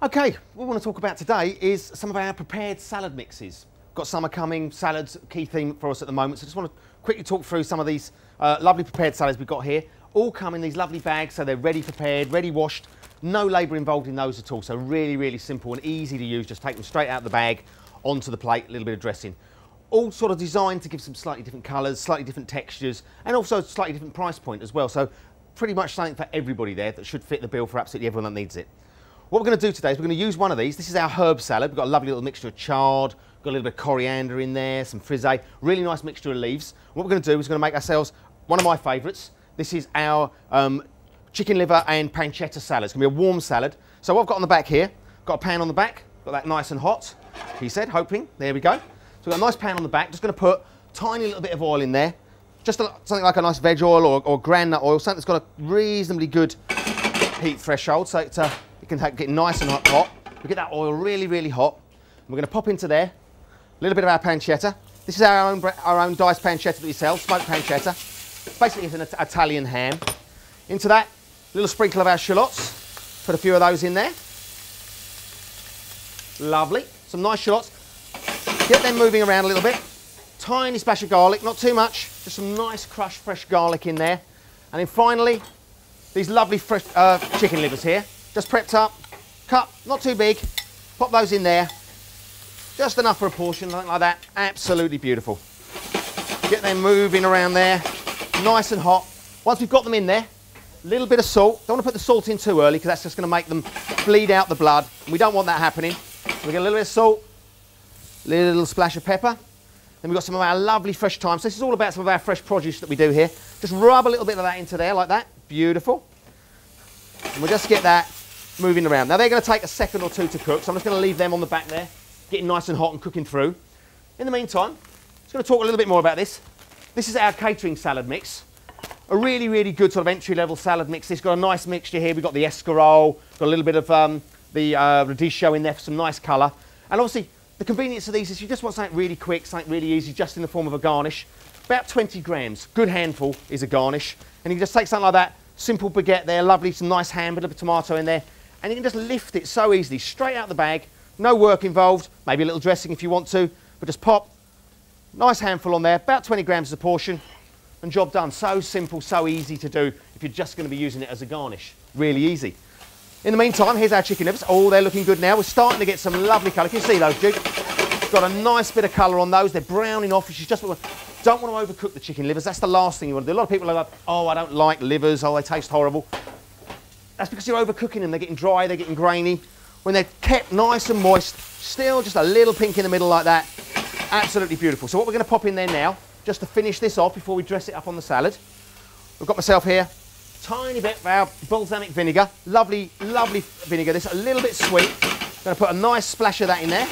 Okay, what we want to talk about today is some of our prepared salad mixes. Got summer coming, salads, key theme for us at the moment, so just want to quickly talk through some of these lovely prepared salads we've got here. All come in these lovely bags, so they're ready prepared, ready washed, no labour involved in those at all, so really, really simple and easy to use. Just take them straight out of the bag, onto the plate, a little bit of dressing. All sort of designed to give some slightly different colours, slightly different textures, and also a slightly different price point as well, so pretty much something for everybody there that should fit the bill for absolutely everyone that needs it. What we're going to do today is we're going to use one of these. This is our herb salad. We've got a lovely little mixture of chard, got a little bit of coriander in there, some frisee, really nice mixture of leaves. What we're going to do is we're going to make ourselves one of my favourites. This is our chicken liver and pancetta salad. It's going to be a warm salad. So what I've got on the back here, got a pan on the back, got that nice and hot, he said, hoping. There we go. So we've got a nice pan on the back, just going to put a tiny little bit of oil in there. Just something like a nice veg oil or granite oil, something that's got a reasonably good heat threshold, so it can get nice and hot. We get that oil really, really hot. We're going to pop into there a little bit of our pancetta. This is our own diced pancetta that we sell, smoked pancetta. Basically, it's an Italian ham. Into that, a little sprinkle of our shallots. Put a few of those in there. Lovely. Some nice shallots. Get them moving around a little bit. Tiny splash of garlic, not too much. Just some nice crushed fresh garlic in there. And then finally, these lovely fresh chicken livers here. Just prepped up, cut, not too big. Pop those in there. Just enough for a portion, something like that. Absolutely beautiful. Get them moving around there. Nice and hot. Once we've got them in there, a little bit of salt. Don't want to put the salt in too early because that's just going to make them bleed out the blood. We don't want that happening. We get a little bit of salt, a little splash of pepper. Then we've got some of our lovely fresh thyme. So this is all about some of our fresh produce that we do here. Just rub a little bit of that into there like that. Beautiful. And we'll just get that moving around. Now they're going to take a second or two to cook, so I'm just going to leave them on the back there, getting nice and hot and cooking through. In the meantime, I'm just going to talk a little bit more about this. This is our catering salad mix. A really, really good sort of entry-level salad mix. It's got a nice mixture here. We've got the escarole, got a little bit of the radicchio in there for some nice colour. And obviously, the convenience of these is you just want something really quick, something really easy, just in the form of a garnish. About 20 grams. Good handful is a garnish. And you can just take something like that, simple baguette there, lovely, some nice ham, a bit of tomato in there. And you can just lift it so easily, straight out the bag. No work involved, maybe a little dressing if you want to, but just pop, nice handful on there, about 20 grams as a portion, and job done. So simple, so easy to do if you're just going to be using it as a garnish. Really easy. In the meantime, here's our chicken livers. Oh, they're looking good now. We're starting to get some lovely colour. Can you see those, Duke? Got a nice bit of colour on those. They're browning off. You just don't want to overcook the chicken livers. That's the last thing you want to do. A lot of people are like, oh, I don't like livers. Oh, they taste horrible. That's because you're overcooking them. They're getting dry, they're getting grainy. When they're kept nice and moist, still just a little pink in the middle like that. Absolutely beautiful. So what we're going to pop in there now, just to finish this off before we dress it up on the salad, we've got myself here, tiny bit of our balsamic vinegar. Lovely, lovely vinegar. This is a little bit sweet. Going to put a nice splash of that in there.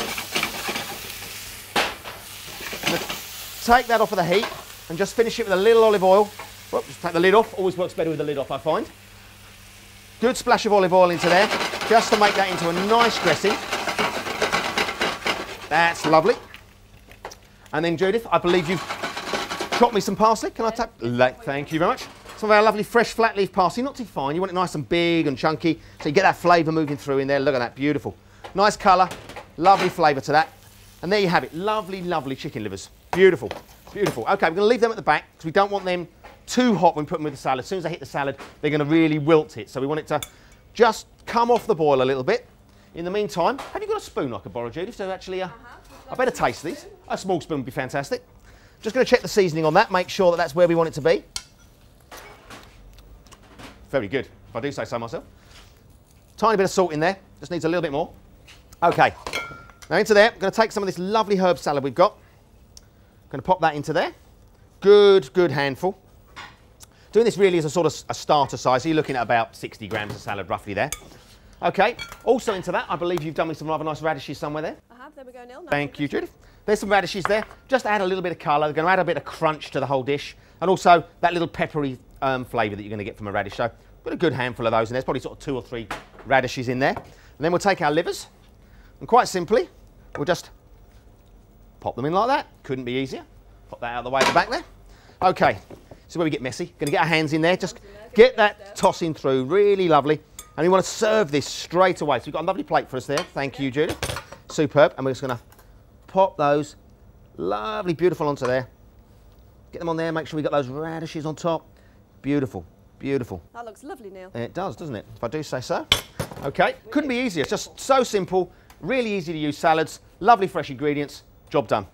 Take that off of the heat and just finish it with a little olive oil. Whoop, just take the lid off. Always works better with the lid off, I find. Good splash of olive oil into there, just to make that into a nice dressing. That's lovely. And then Judith, I believe you've chopped me some parsley. Can I tap? Thank you very much. Some of our lovely fresh flat leaf parsley, not too fine. You want it nice and big and chunky, so you get that flavour moving through in there. Look at that, beautiful. Nice colour, lovely flavour to that. And there you have it, lovely, lovely chicken livers. Beautiful, beautiful. Okay, we're going to leave them at the back because we don't want them too hot when we put them with the salad. As soon as they hit the salad, they're going to really wilt it. So we want it to just come off the boil a little bit. In the meantime, have you got a spoon I could borrow, Judith? So actually, I better taste these. A small spoon would be fantastic. Just going to check the seasoning on that, make sure that that's where we want it to be. Very good, if I do say so myself. Tiny bit of salt in there, just needs a little bit more. Okay, now into there, I'm going to take some of this lovely herb salad we've got. Going to pop that into there. Good, good handful. Doing this really is a sort of a starter size, so you're looking at about 60 grams of salad roughly there. Okay, also into that, I believe you've done me some rather nice radishes somewhere there. I have, there we go, Neil. Thank you, Judith. There's some radishes there. Just add a little bit of colour. They're going to add a bit of crunch to the whole dish. And also that little peppery flavour that you're going to get from a radish. So put a good handful of those in there. There's probably sort of 2 or 3 radishes in there. And then we'll take our livers. And quite simply, we'll just pop them in like that. Couldn't be easier. Pop that out of the way at the back there. Okay, this is where we get messy. Going to get our hands in there. Just get that tossing through. Really lovely. And you want to serve this straight away. So we've got a lovely plate for us there. Thank you, Judith. Superb. And we're just going to pop those lovely, beautiful onto there. Get them on there. Make sure we got those radishes on top. Beautiful, beautiful. That looks lovely, Neil. It does, doesn't it? If I do say so. Okay, couldn't be easier. It's just so simple, really easy to use salads, lovely fresh ingredients, job done.